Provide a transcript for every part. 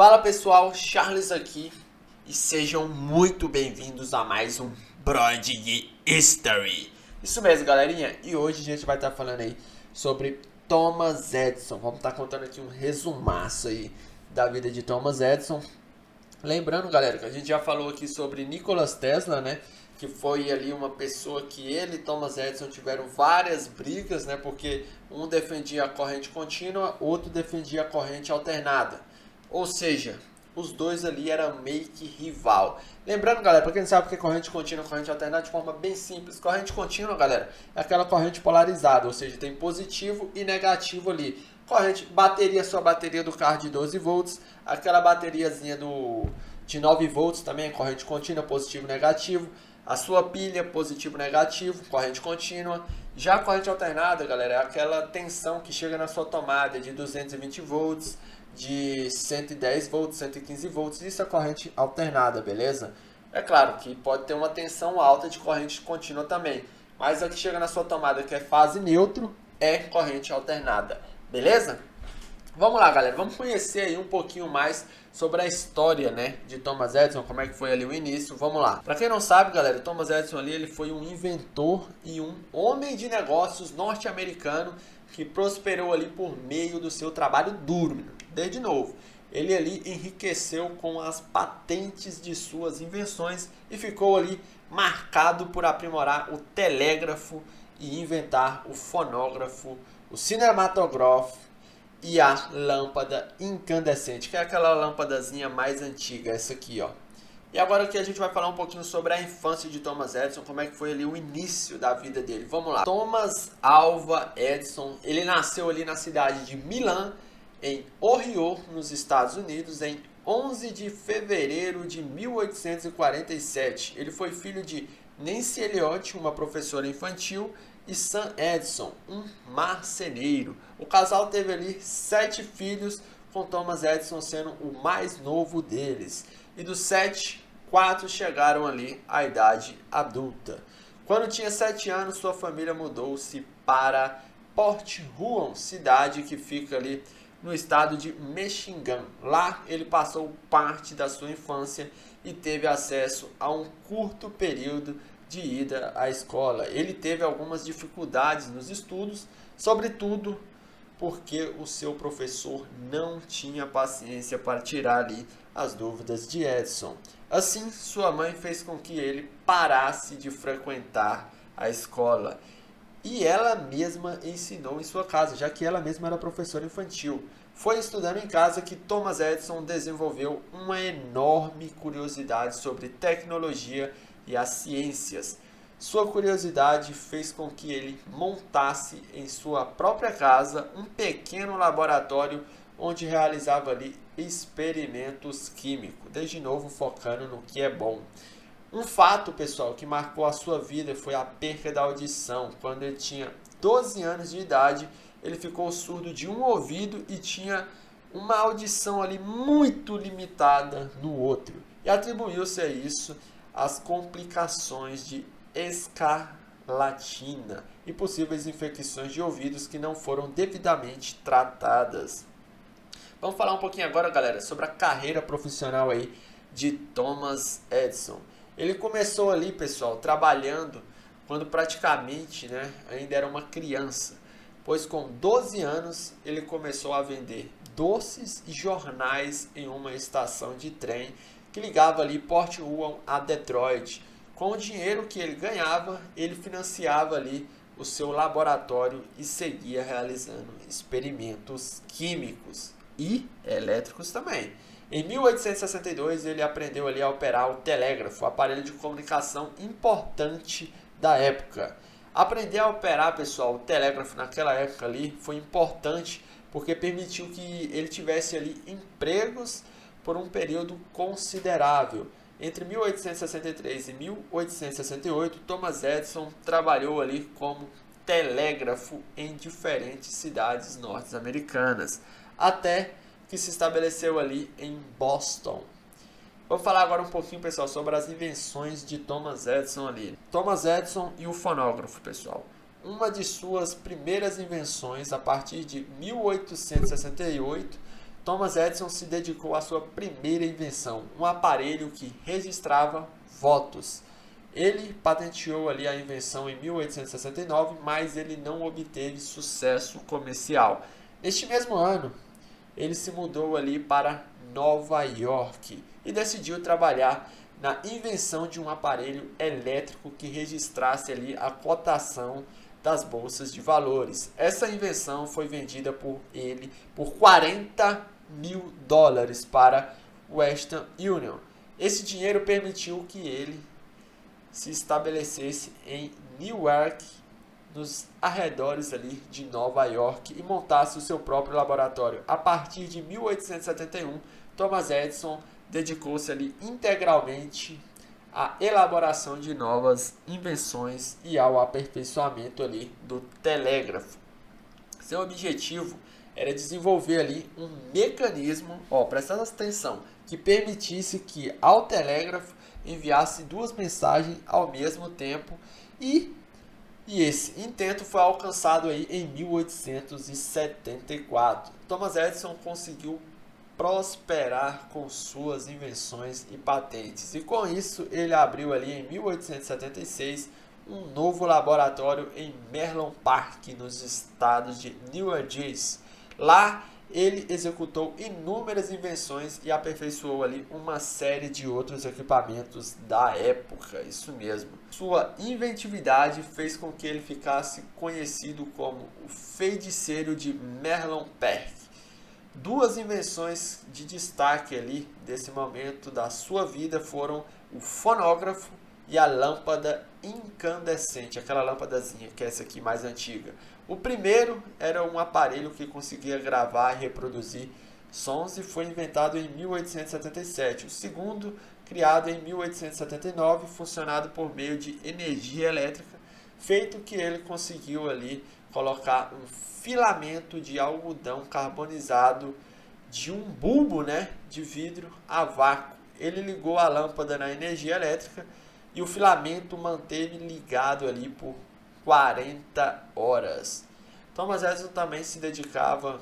Fala pessoal, Charles aqui e sejam muito bem-vindos a mais um Brod History. Isso mesmo, galerinha, e hoje a gente vai estar falando aí sobre Thomas Edison. Vamos estar contando aqui um resumaço aí da vida de Thomas Edison. Lembrando, galera, que a gente já falou aqui sobre Nikola Tesla, né? Que foi ali uma pessoa que ele e Thomas Edison tiveram várias brigas, né? Porque um defendia a corrente contínua, outro defendia a corrente alternada. Ou seja, os dois ali eram meio que rival. Lembrando, galera, para quem não sabe o que é corrente contínua e corrente alternada, de forma bem simples. Corrente contínua, galera, é aquela corrente polarizada, ou seja, tem positivo e negativo ali. Corrente, bateria, sua bateria do carro de 12 volts, aquela bateriazinha de 9 volts também, corrente contínua, positivo e negativo. A sua pilha, positivo e negativo, corrente contínua. Já a corrente alternada, galera, é aquela tensão que chega na sua tomada de 220 volts, de 110 volts, 115 volts. Isso é corrente alternada, beleza? É claro que pode ter uma tensão alta de corrente contínua também, mas a que chega na sua tomada, que é fase neutro, é corrente alternada, beleza? Vamos lá, galera, vamos conhecer aí um pouquinho mais sobre a história, né, de Thomas Edison, como é que foi ali o início. Vamos lá. Para quem não sabe, galera, Thomas Edison ali, ele foi um inventor e um homem de negócios norte-americano que prosperou ali por meio do seu trabalho duro. Desde novo, ele ali enriqueceu com as patentes de suas invenções e ficou ali marcado por aprimorar o telégrafo e inventar o fonógrafo, o cinematógrafo e a lâmpada incandescente, que é aquela lâmpadazinha mais antiga, essa aqui, ó. E agora aqui a gente vai falar um pouquinho sobre a infância de Thomas Edison, como é que foi ali o início da vida dele. Vamos lá. Thomas Alva Edison, ele nasceu ali na cidade de Milan, em Ohio, nos Estados Unidos, em 11 de fevereiro de 1847. Ele foi filho de Nancy Elliott, uma professora infantil, e Sam Edison, um marceneiro. O casal teve ali 7 filhos, com Thomas Edison sendo o mais novo deles. E dos 7, 4 chegaram ali à idade adulta. Quando tinha 7 anos, sua família mudou-se para Port Huron, cidade que fica ali no estado de Michigan. Lá ele passou parte da sua infância e teve acesso a um curto período de ida à escola. Ele teve algumas dificuldades nos estudos, sobretudo porque o seu professor não tinha paciência para tirar ali as dúvidas de Edison. Assim, sua mãe fez com que ele parasse de frequentar a escola. E ela mesma ensinou em sua casa, já que ela mesma era professora infantil. Foi estudando em casa que Thomas Edison desenvolveu uma enorme curiosidade sobre tecnologia e as ciências. Sua curiosidade fez com que ele montasse em sua própria casa um pequeno laboratório onde realizava ali experimentos químicos, desde novo focando no que é bom. Um fato, pessoal, que marcou a sua vida foi a perca da audição. Quando ele tinha 12 anos de idade, ele ficou surdo de um ouvido e tinha uma audição ali muito limitada no outro. E atribuiu-se a isso as complicações de escarlatina e possíveis infecções de ouvidos que não foram devidamente tratadas. Vamos falar um pouquinho agora, galera, sobre a carreira profissional aí de Thomas Edison. Ele começou ali, pessoal, trabalhando quando praticamente, ainda era uma criança, pois com 12 anos ele começou a vender doces e jornais em uma estação de trem que ligava ali Port Huron a Detroit. Com o dinheiro que ele ganhava, ele financiava ali o seu laboratório e seguia realizando experimentos químicos e elétricos também. Em 1862, ele aprendeu ali a operar o telégrafo, aparelho de comunicação importante da época. Aprender a operar, pessoal, o telégrafo naquela época ali foi importante porque permitiu que ele tivesse ali empregos por um período considerável. Entre 1863 e 1868, Thomas Edison trabalhou ali como telégrafo em diferentes cidades norte-americanas, até que se estabeleceu ali em Boston. Vou falar agora um pouquinho, pessoal, sobre as invenções de Thomas Edison ali. Thomas Edison e o fonógrafo, pessoal. Uma de suas primeiras invenções, a partir de 1868, Thomas Edison se dedicou à sua primeira invenção, um aparelho que registrava votos. Ele patenteou ali a invenção em 1869, mas ele não obteve sucesso comercial. Neste mesmo ano, ele se mudou ali para Nova York e decidiu trabalhar na invenção de um aparelho elétrico que registrasse ali a cotação das bolsas de valores. Essa invenção foi vendida por ele por $40.000 para Western Union. Esse dinheiro permitiu que ele se estabelecesse em Newark, nos arredores ali de Nova York, e montasse o seu próprio laboratório. A partir de 1871, Thomas Edison dedicou-se ali integralmente à elaboração de novas invenções e ao aperfeiçoamento ali do telégrafo. Seu objetivo era desenvolver ali um mecanismo, presta atenção, que permitisse que ao telégrafo enviasse duas mensagens ao mesmo tempo, e esse intento foi alcançado aí em 1874. Thomas Edison conseguiu prosperar com suas invenções e patentes, e com isso ele abriu ali em 1876 um novo laboratório em Menlo Park, nos estados de New Jersey. Lá ele executou inúmeras invenções e aperfeiçoou ali uma série de outros equipamentos da época, isso mesmo. Sua inventividade fez com que ele ficasse conhecido como o feiticeiro de Menlo Park. Duas invenções de destaque ali desse momento da sua vida foram o fonógrafo e a lâmpada incandescente, aquela lâmpadazinha que é essa aqui mais antiga. O primeiro era um aparelho que conseguia gravar e reproduzir sons e foi inventado em 1877. O segundo, criado em 1879, funcionado por meio de energia elétrica, feito que ele conseguiu ali colocar um filamento de algodão carbonizado de um bulbo, de vidro a vácuo. Ele ligou a lâmpada na energia elétrica e o filamento manteve ligado ali por 40 horas. Thomas Edison também se dedicava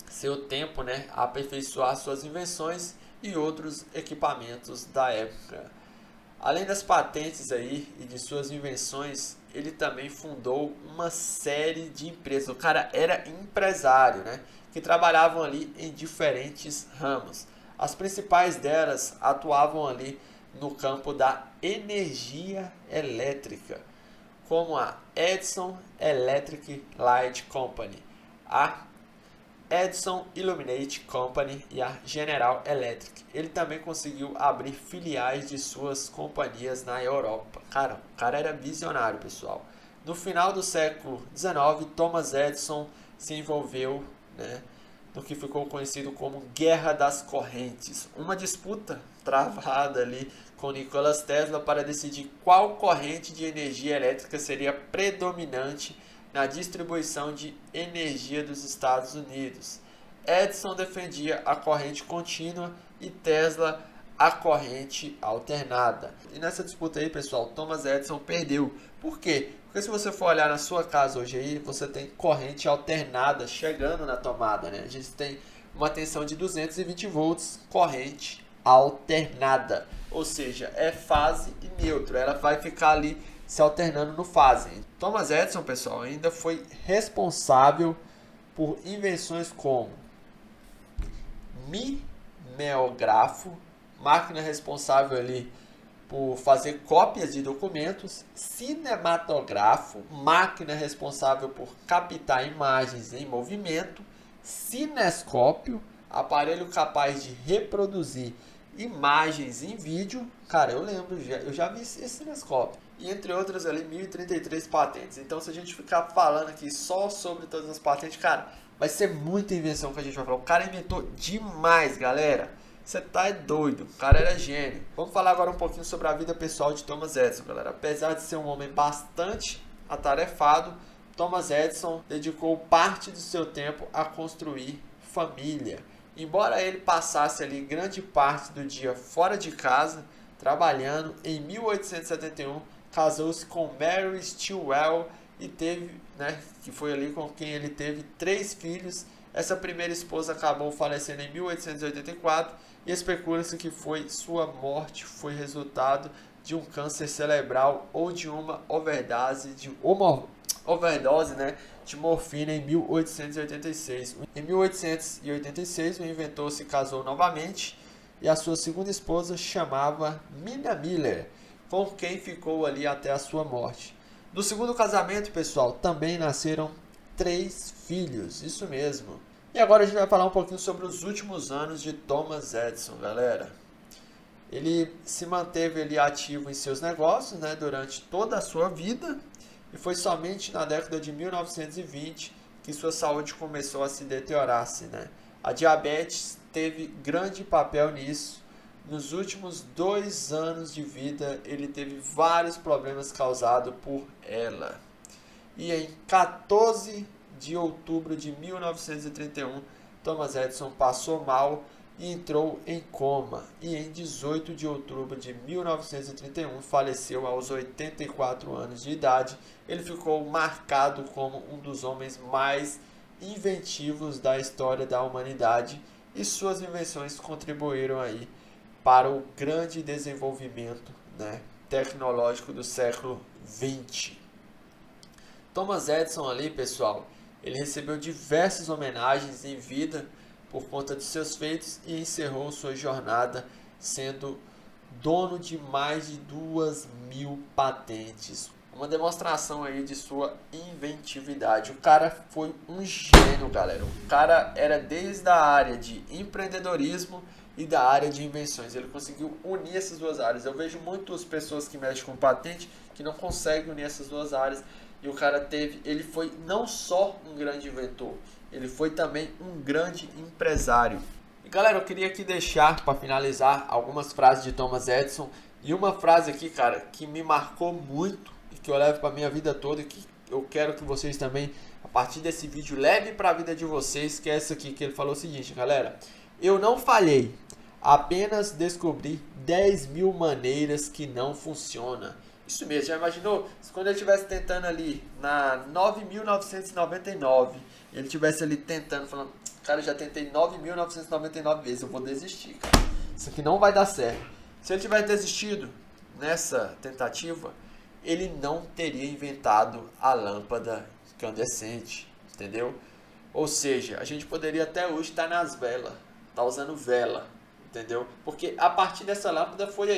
seu tempo, a aperfeiçoar suas invenções e outros equipamentos da época. Além das patentes aí e de suas invenções, ele também fundou uma série de empresas. O cara era empresário, que trabalhavam ali em diferentes ramos. As principais delas atuavam ali no campo da energia elétrica, como a Edison Electric Light Company, a Edison Illuminate Company e a General Electric. Ele também conseguiu abrir filiais de suas companhias na Europa. Cara, o cara era visionário, pessoal. No final do século XIX, Thomas Edison se envolveu, no que ficou conhecido como Guerra das Correntes, uma disputa travada ali com Nikola Tesla para decidir qual corrente de energia elétrica seria predominante na distribuição de energia dos Estados Unidos. Edison defendia a corrente contínua e Tesla a corrente alternada. E nessa disputa aí, pessoal, Thomas Edison perdeu. Por quê? Porque se você for olhar na sua casa hoje aí, você tem corrente alternada chegando na tomada, A gente tem uma tensão de 220 volts, corrente alternada. Ou seja, é fase e neutro. Ela vai ficar ali se alternando no fase. Thomas Edison, pessoal, ainda foi responsável por invenções como mimeógrafo, máquina responsável ali por fazer cópias de documentos, cinematógrafo, máquina responsável por captar imagens em movimento, cinescópio, aparelho capaz de reproduzir imagens em vídeo. Cara, eu lembro, eu já vi esse cinescópio. E entre outras ali, 1033 patentes. Então, se a gente ficar falando aqui só sobre todas as patentes, cara, vai ser muita invenção que a gente vai falar. O cara inventou demais, galera. Você tá doido, o cara era gênio. Vamos falar agora um pouquinho sobre a vida pessoal de Thomas Edison, galera. Apesar de ser um homem bastante atarefado, Thomas Edison dedicou parte do seu tempo a construir família. Embora ele passasse ali grande parte do dia fora de casa, trabalhando, em 1871 casou-se com Mary Stilwell e teve, que foi ali com quem ele teve 3 filhos Essa primeira esposa acabou falecendo em 1884 e especula-se que sua morte foi resultado de um câncer cerebral ou de uma overdose, né, de morfina em 1886. Em 1886, o inventor se casou novamente e a sua segunda esposa chamava Minna Miller, com quem ficou ali até a sua morte. Do segundo casamento, pessoal, também nasceram 3 filhos, isso mesmo. E agora a gente vai falar um pouquinho sobre os últimos anos de Thomas Edison, galera. Ele se manteve ali ativo em seus negócios, né, durante toda a sua vida, e foi somente na década de 1920 que sua saúde começou a se deteriorar-se, né? A diabetes teve grande papel nisso. Nos últimos 2 anos de vida, ele teve vários problemas causados por ela. E em 14 de outubro de 1931, Thomas Edison passou mal e entrou em coma. E em 18 de outubro de 1931, faleceu aos 84 anos de idade. Ele ficou marcado como um dos homens mais inventivos da história da humanidade e suas invenções contribuíram aí para o grande desenvolvimento, né, tecnológico do século XX. Thomas Edison ali, pessoal, ele recebeu diversas homenagens em vida por conta de seus feitos e encerrou sua jornada sendo dono de mais de 2.000 patentes. Uma demonstração aí de sua inventividade. O cara foi um gênio, galera. O cara era desde a área de empreendedorismo e da área de invenções. Ele conseguiu unir essas duas áreas. Eu vejo muitas pessoas que mexem com patente que não conseguem unir essas duas áreas. E o cara ele foi não só um grande inventor, ele foi também um grande empresário. E galera, eu queria aqui deixar para finalizar algumas frases de Thomas Edison. E uma frase aqui, cara, que me marcou muito e que eu levo para minha vida toda e que eu quero que vocês também, a partir desse vídeo, levem para a vida de vocês, que é essa aqui, que ele falou o seguinte, galera: eu não falhei, apenas descobri 10.000 maneiras que não funcionam. Isso mesmo, já imaginou? Quando ele estivesse tentando ali na 9.999, ele estivesse ali tentando, falando, cara, eu já tentei 9.999 vezes, eu vou desistir, cara. Isso aqui não vai dar certo. Se ele tivesse desistido nessa tentativa, ele não teria inventado a lâmpada incandescente, entendeu? Ou seja, a gente poderia até hoje estar nas velas, estar usando vela, entendeu? Porque a partir dessa lâmpada foi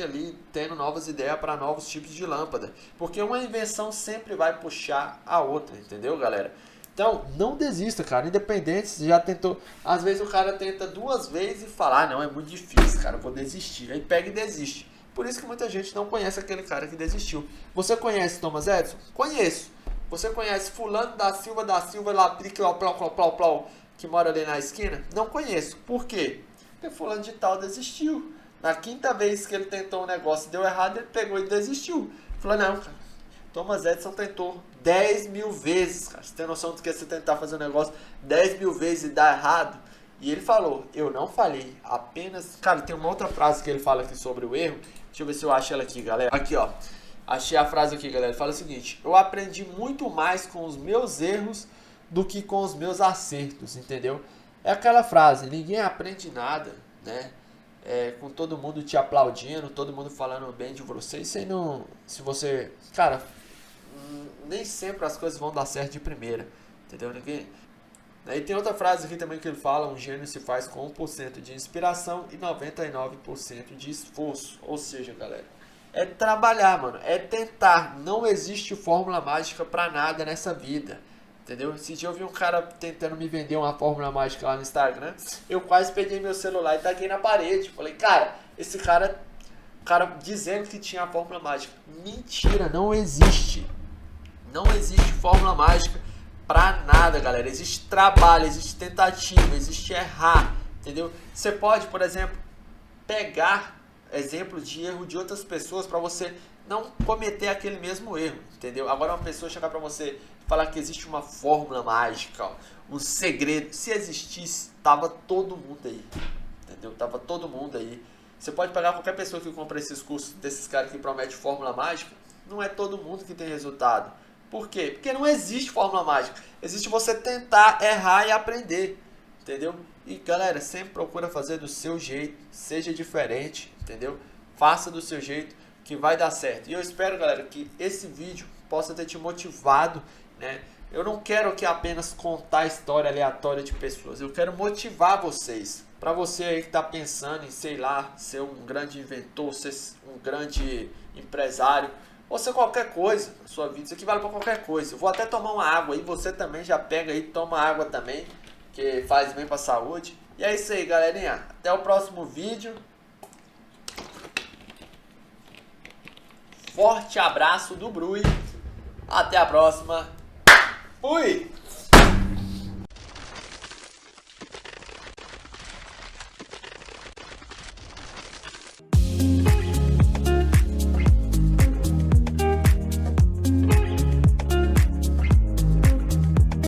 ali tendo novas ideias para novos tipos de lâmpada. Porque uma invenção sempre vai puxar a outra, entendeu, galera? Então, não desista, cara. Independente, se já tentou. Às vezes o cara tenta 2 vezes e fala, não, é muito difícil, cara, eu vou desistir. Aí pega e desiste. Por isso que muita gente não conhece aquele cara que desistiu. Você conhece Thomas Edison? Conheço. Você conhece fulano da Silva, lá, que mora ali na esquina? Não conheço. Por quê? Porque fulano de tal desistiu. Na 5ª vez que ele tentou um negócio e deu errado, ele pegou e desistiu. Falou, não, cara, Thomas Edison tentou 10.000 vezes, cara. Você tem noção do que você tentar fazer um negócio 10.000 vezes e dar errado? E ele falou, eu não falhei, apenas... Cara, tem uma outra frase que ele fala aqui sobre o erro. Deixa eu ver se eu acho ela aqui, galera. Aqui, ó. Achei a frase aqui, galera. Ele fala o seguinte: eu aprendi muito mais com os meus erros do que com os meus acertos, entendeu? É aquela frase, ninguém aprende nada, né? Com todo mundo te aplaudindo, todo mundo falando bem de você. Isso aí não... Se você... Cara, nem sempre as coisas vão dar certo de primeira, entendeu? E tem outra frase aqui também que ele fala: um gênio se faz com 1% de inspiração e 99% de esforço. Ou seja, galera, é trabalhar, mano, é tentar. Não existe fórmula mágica pra nada nessa vida, entendeu? Esse dia eu vi um cara tentando me vender uma fórmula mágica lá no Instagram. Eu quase peguei meu celular e taquei na parede. Falei, cara, esse cara dizendo que tinha a fórmula mágica. Mentira, não existe. Não existe fórmula mágica pra nada, galera. Existe trabalho, existe tentativa, existe errar, entendeu? Você pode, por exemplo, pegar exemplos de erro de outras pessoas para você não cometer aquele mesmo erro, entendeu? Agora uma pessoa chegar para você e falar que existe uma fórmula mágica, ó, um segredo. Se existisse, tava todo mundo aí, entendeu? Tava todo mundo aí. Você pode pegar qualquer pessoa que compra esses cursos desses caras que prometem fórmula mágica. Não é todo mundo que tem resultado. Por quê? Porque não existe fórmula mágica. Existe você tentar, errar e aprender, entendeu? E galera, sempre procura fazer do seu jeito, seja diferente, entendeu? Faça do seu jeito que vai dar certo. E eu espero, galera, que esse vídeo possa ter te motivado, né? Eu não quero aqui apenas contar a história aleatória de pessoas. Eu quero motivar vocês. Para você aí que está pensando em, sei lá, ser um grande inventor, ser um grande empresário, ou ser qualquer coisa na sua vida. Isso aqui vale para qualquer coisa. Eu vou até tomar uma água aí. Você também já pega aí, toma água também, que faz bem para a saúde. E é isso aí, galerinha. Até o próximo vídeo. Forte abraço do Brui. Até a próxima. Fui!